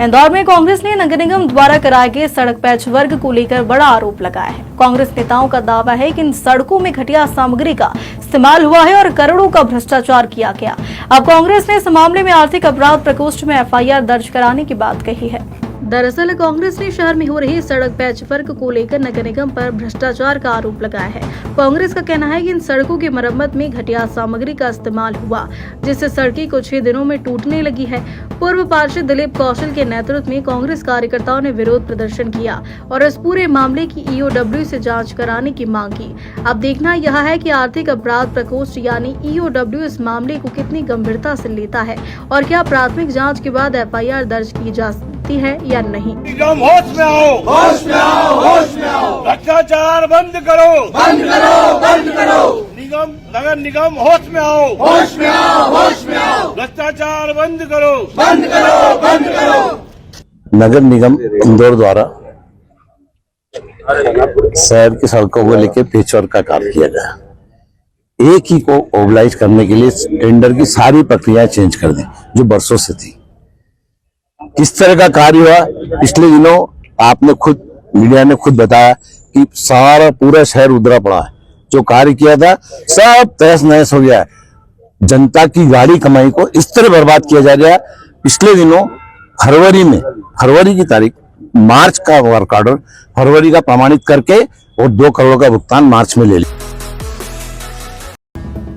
इंदौर में कांग्रेस ने नगर निगम द्वारा कराए गए सड़क पैच वर्क को लेकर बड़ा आरोप लगाया है। कांग्रेस नेताओं का दावा है कि इन सड़कों में घटिया सामग्री का इस्तेमाल हुआ है और करोड़ों का भ्रष्टाचार किया गया। अब कांग्रेस ने इस मामले में आर्थिक अपराध प्रकोष्ठ में एफआईआर दर्ज कराने की बात कही है। दरअसल कांग्रेस ने शहर में हो रही सड़क पैच वर्क को लेकर नगर निगम पर भ्रष्टाचार का आरोप लगाया है। कांग्रेस का कहना है कि इन सड़कों की मरम्मत में घटिया सामग्री का इस्तेमाल हुआ, जिससे सड़कें कुछ ही दिनों में टूटने लगी है। पूर्व पार्षद दिलीप कौशल के नेतृत्व में कांग्रेस कार्यकर्ताओं ने विरोध प्रदर्शन किया और इस पूरे मामले की ईओडब्ल्यू से जांच कराने की मांग की। अब देखना यह है कि आर्थिक अपराध प्रकोष्ठ यानी ईओडब्ल्यू इस मामले को कितनी गंभीरता से लेता है और क्या प्राथमिक जाँच के बाद एफआईआर दर्ज की जा है या नहीं। निगम होश में आओ, होश में आओ, होश में आओ। भ्रष्टाचार बंद करो, बंद करो, बंद करो। नगर निगम होश में आओ, होश में आओ, होश में आओ। भ्रष्टाचार बंद करो, बंद करो, बंद करो। नगर निगम इंदौर द्वारा शहर की सड़कों को लेकर पेचवर्क का कार्य किया गया। एक ही को ओबलाइज करने के लिए टेंडर की सारी प्रक्रियाएं चेंज कर दी जो बरसों से थी। किस तरह का कार्य हुआ पिछले दिनों आपने खुद मीडिया ने खुद बताया कि सारा पूरा शहर उधरा पड़ा है। जो कार्य किया था सब तहस नहस हो गया है। जनता की गाड़ी कमाई को इस तरह बर्बाद किया जा रहा है। पिछले दिनों फरवरी की तारीख मार्च का वर्क ऑर्डर फरवरी का प्रमाणित करके और 2 करोड़ का भुगतान मार्च में ले लिया।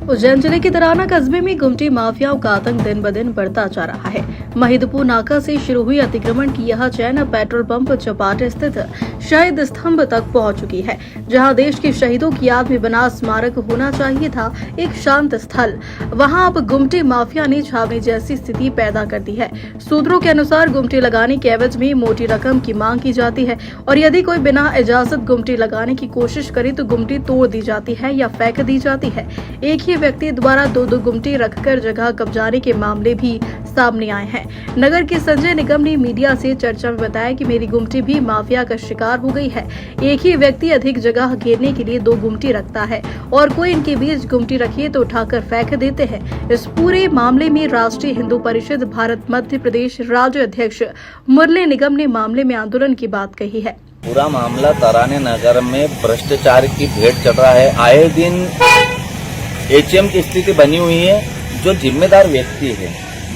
उज्जैन जिले के तराना कस्बे में गुमटी माफियाओं का आतंक दिन ब दिन बढ़ता जा रहा है। महिदपुर नाका से शुरू हुई अतिक्रमण की यह चैन अब पेट्रोल पंप चौपाटी स्थित शहीद स्तंभ तक पहुंच चुकी है, जहां देश के शहीदों की याद में बना स्मारक होना चाहिए था एक शांत स्थल। वहां अब गुमटी माफिया ने छावनी जैसी स्थिति पैदा कर दी है। सूत्रों के अनुसार गुमटी लगाने के एवज में मोटी रकम की मांग की जाती है और यदि कोई बिना इजाजत गुमटी लगाने की कोशिश करे तो गुमटी तोड़ दी जाती है या फेंक दी जाती है। एक ही व्यक्ति द्वारा 2-2 गुमटी रखकर जगह कब्जाने के मामले भी सामने आए हैं। नगर के संजय निगम ने मीडिया से चर्चा में बताया कि मेरी गुमटी भी माफिया का शिकार हो गई है। एक ही व्यक्ति अधिक जगह घेरने के लिए 2 गुमटी रखता है और कोई इनके बीच गुमटी रखिए तो उठाकर फेंक देते हैं। इस पूरे मामले में राष्ट्रीय हिंदू परिषद भारत मध्य प्रदेश राज्य अध्यक्ष मुरली निगम ने मामले में आंदोलन की बात कही है। पूरा मामला तराने नगर में भ्रष्टाचार की भेंट चढ़ रहा है। आए दिन एचएम की स्थिति बनी हुई है। जो जिम्मेदार व्यक्ति है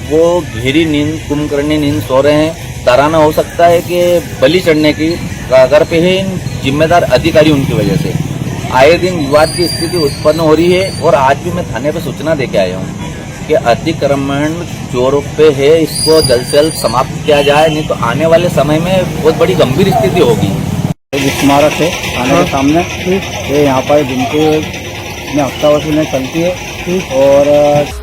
वो घेरी नींद कुंभकर्णी नींद सो रहे हैं। तराना हो सकता है कि बलि चढ़ने की कगार पे है इन जिम्मेदार अधिकारी। उनकी वजह से आए दिन विवाद की स्थिति उत्पन्न हो रही है और आज भी मैं थाने पे सूचना देके आया हूँ कि अतिक्रमण जोरों पे है, इसको जल्द से जल्द समाप्त किया जाए, नहीं तो आने वाले समय में बहुत बड़ी गंभीर स्थिति होगी। स्मारक है थाने के सामने, ये यहाँ पर जिनके हफ्ता वसूली चलती है। और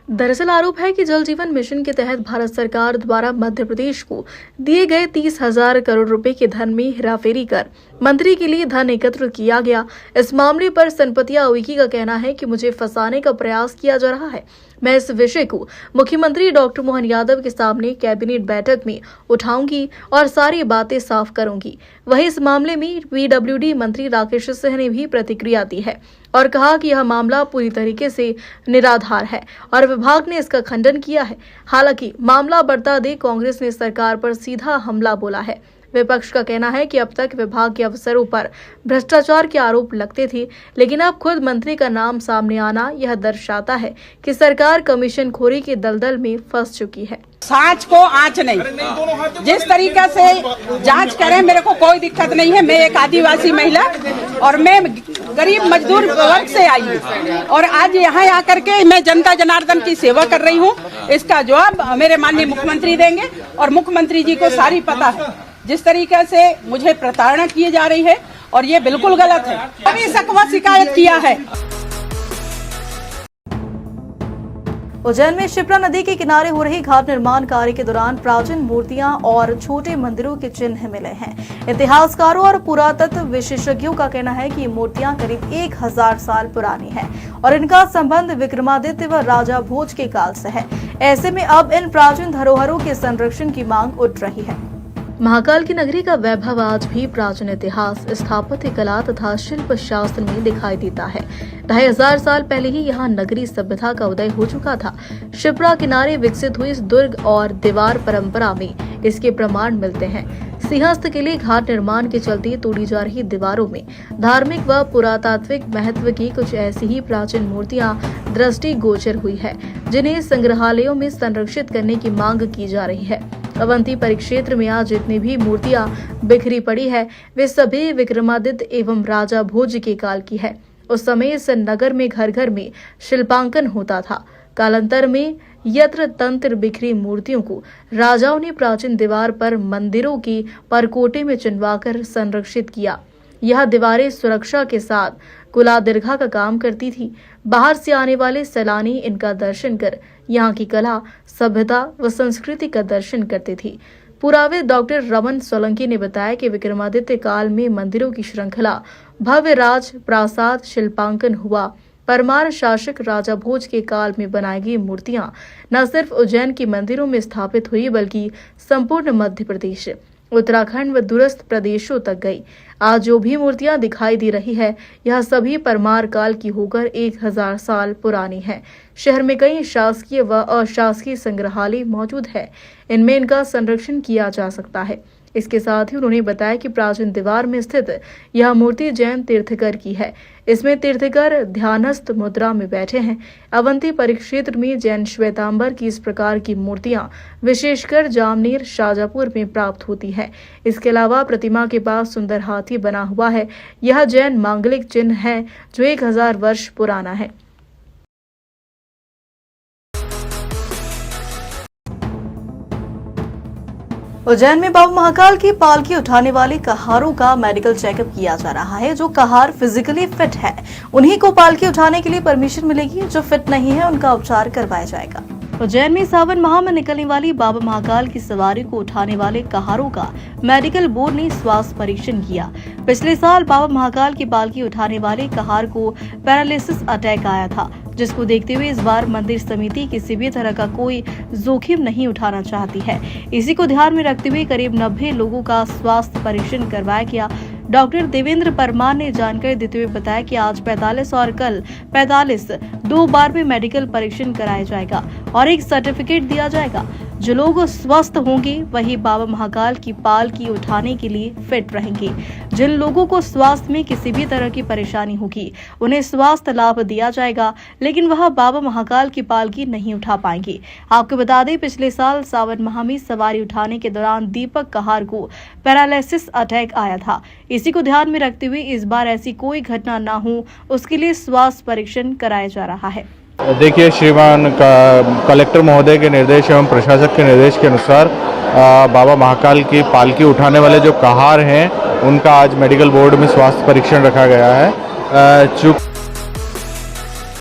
दरअसल आरोप है कि जल जीवन मिशन के तहत भारत सरकार द्वारा मध्य प्रदेश को दिए गए 30,000 करोड़ रुपए के धन में हेराफेरी कर मंत्री के लिए धन एकत्र किया गया। इस मामले पर सनपतिया उइकी का कहना है कि मुझे फंसाने का प्रयास किया जा रहा है। मैं इस विषय को मुख्यमंत्री डॉक्टर मोहन यादव के सामने कैबिनेट बैठक में उठाऊंगी और सारी बातें साफ करूंगी। वहीं इस मामले में पीडब्ल्यूडी मंत्री राकेश सिंह ने भी प्रतिक्रिया दी है और कहा कि यह मामला पूरी तरीके से निराधार है और विभाग ने इसका खंडन किया है। हालांकि मामला बढ़ता देख कांग्रेस ने सरकार पर सीधा हमला बोला है। विपक्ष का कहना है कि अब तक विभाग के अफसरों पर भ्रष्टाचार के आरोप लगते थे, लेकिन अब खुद मंत्री का नाम सामने आना यह दर्शाता है कि सरकार कमीशन खोरी के दलदल में फंस चुकी है। सांच को आंच नहीं, जिस तरीके से जांच करें मेरे को कोई दिक्कत नहीं है। मैं एक आदिवासी महिला और मैं गरीब मजदूर वर्ग से आई हूँ और आज यहाँ आकर के मैं जनता जनार्दन की सेवा कर रही हूँ। इसका जवाब मेरे माननीय मुख्यमंत्री देंगे और मुख्यमंत्री जी को सारी पता है जिस तरीके से मुझे प्रताड़ना की जा रही है और ये बिल्कुल गलत है। अभी सकवा शिकायत किया है। उज्जैन में शिप्रा नदी के किनारे हो रही घाट निर्माण कार्य के दौरान प्राचीन मूर्तियां और छोटे मंदिरों के चिन्ह मिले हैं। इतिहासकारों और पुरातत्व विशेषज्ञों का कहना है कि ये मूर्तियां करीब 1000 साल पुरानी हैं और इनका संबंध विक्रमादित्य व राजा भोज के काल से है। ऐसे में अब इन प्राचीन धरोहरों के संरक्षण की मांग उठ रही है। महाकाल की नगरी का वैभव आज भी प्राचीन इतिहास, स्थापत्य कला तथा शिल्प शास्त्र में दिखाई देता है। 2500 साल पहले ही यहाँ नगरी सभ्यता का उदय हो चुका था। शिप्रा किनारे विकसित हुई इस दुर्ग और दीवार परंपरा में इसके प्रमाण मिलते हैं। सिंहस्थ के लिए घाट निर्माण के चलते तोड़ी जा रही दीवारों में धार्मिक व पुरातात्विक महत्व की कुछ ऐसी ही प्राचीन मूर्तियां दृष्टिगोचर हुई है, जिन्हें संग्रहालयों में संरक्षित करने की मांग की जा रही है। अवंती परिक्षेत्र में आज जितनी भी मूर्तियां बिखरी पड़ी है, वे सभी विक्रमादित्य एवं राजा भोज के काल की है। उस समय इस नगर में घर घर में शिल्पांकन होता था। कालांतर में यत्र तंत्र बिखरी मूर्तियों को राजाओं ने प्राचीन दीवार पर मंदिरों की परकोटे में चिनवाकर संरक्षित किया। यह दीवारें सुरक्षा के साथ कुलादीर्घा का काम करती थी। बाहर से आने वाले सैलानी इनका दर्शन कर यहाँ की कला, सभ्यता व संस्कृति का दर्शन करते थे। पुराविद डॉक्टर रमन सोलंकी ने बताया कि विक्रमादित्य काल में मंदिरों की श्रृंखला, भव्य राज प्रासाद शिल्पांकन हुआ। परमार शासक राजा भोज के काल में बनाई गई मूर्तियां न सिर्फ उज्जैन के मंदिरों में स्थापित हुई, बल्कि संपूर्ण मध्य प्रदेश, उत्तराखंड व दूरस्थ प्रदेशों तक गई। आज जो भी मूर्तियां दिखाई दे रही है, यह सभी परमार काल की होकर 1000 साल पुरानी है। शहर में कई शासकीय व अशासकीय संग्रहालय मौजूद है, इनमें इनका संरक्षण किया जा सकता है। इसके साथ ही उन्होंने बताया कि प्राचीन दीवार में स्थित यह मूर्ति जैन तीर्थकर की है। इसमें तीर्थकर ध्यानस्थ मुद्रा में बैठे हैं। अवंती परिक्षेत्र में जैन श्वेतांबर की इस प्रकार की मूर्तियां विशेषकर जामनेर, शाजापुर में प्राप्त होती है। इसके अलावा प्रतिमा के पास सुंदर हाथी बना हुआ है। यह जैन मांगलिक चिन्ह है जो 1000 वर्ष पुराना है। उज्जैन में बाबा महाकाल की पालकी उठाने वाले कहारों का मेडिकल चेकअप किया जा रहा है। जो कहार फिजिकली फिट है, उन्हीं को पालकी उठाने के लिए परमिशन मिलेगी। जो फिट नहीं है, उनका उपचार करवाया जाएगा। उज्जैन में सावन माह में निकलने वाली बाबा महाकाल की सवारी को उठाने वाले कहारों का मेडिकल बोर्ड ने स्वास्थ्य परीक्षण किया। पिछले साल बाबा महाकाल की पालकी उठाने वाले कहार को पैरालिसिस अटैक आया था, जिसको देखते हुए इस बार मंदिर समिति किसी भी तरह का कोई जोखिम नहीं उठाना चाहती है। इसी को ध्यान में रखते हुए करीब 90 लोगों का स्वास्थ्य परीक्षण करवाया गया। डॉक्टर देवेंद्र परमार ने जानकारी देते हुए बताया कि आज 45 और कल 45 2 बार में मेडिकल परीक्षण कराया जाएगा और एक सर्टिफिकेट दिया जाएगा। जो लोग स्वस्थ होंगे वही बाबा महाकाल की पालकी उठाने के लिए फिट रहेंगे। जिन लोगों को स्वास्थ्य में किसी भी तरह की परेशानी होगी, उन्हें स्वास्थ्य लाभ दिया जाएगा, लेकिन वह बाबा महाकाल की पालकी नहीं उठा पाएंगे। आपको बता दें, पिछले साल सावन माह में सवारी उठाने के दौरान दीपक कहार को पैरालिसिस अटैक आया था। इसी को ध्यान में रखते हुए इस बार ऐसी कोई घटना न हो, उसके लिए स्वास्थ्य परीक्षण कराया जा रहा है। देखिए, श्रीमान कलेक्टर महोदय के निर्देश एवं प्रशासक के निर्देश के अनुसार बाबा महाकाल की पालकी उठाने वाले जो कहार हैं, उनका आज मेडिकल बोर्ड में स्वास्थ्य परीक्षण रखा गया है। चूँकि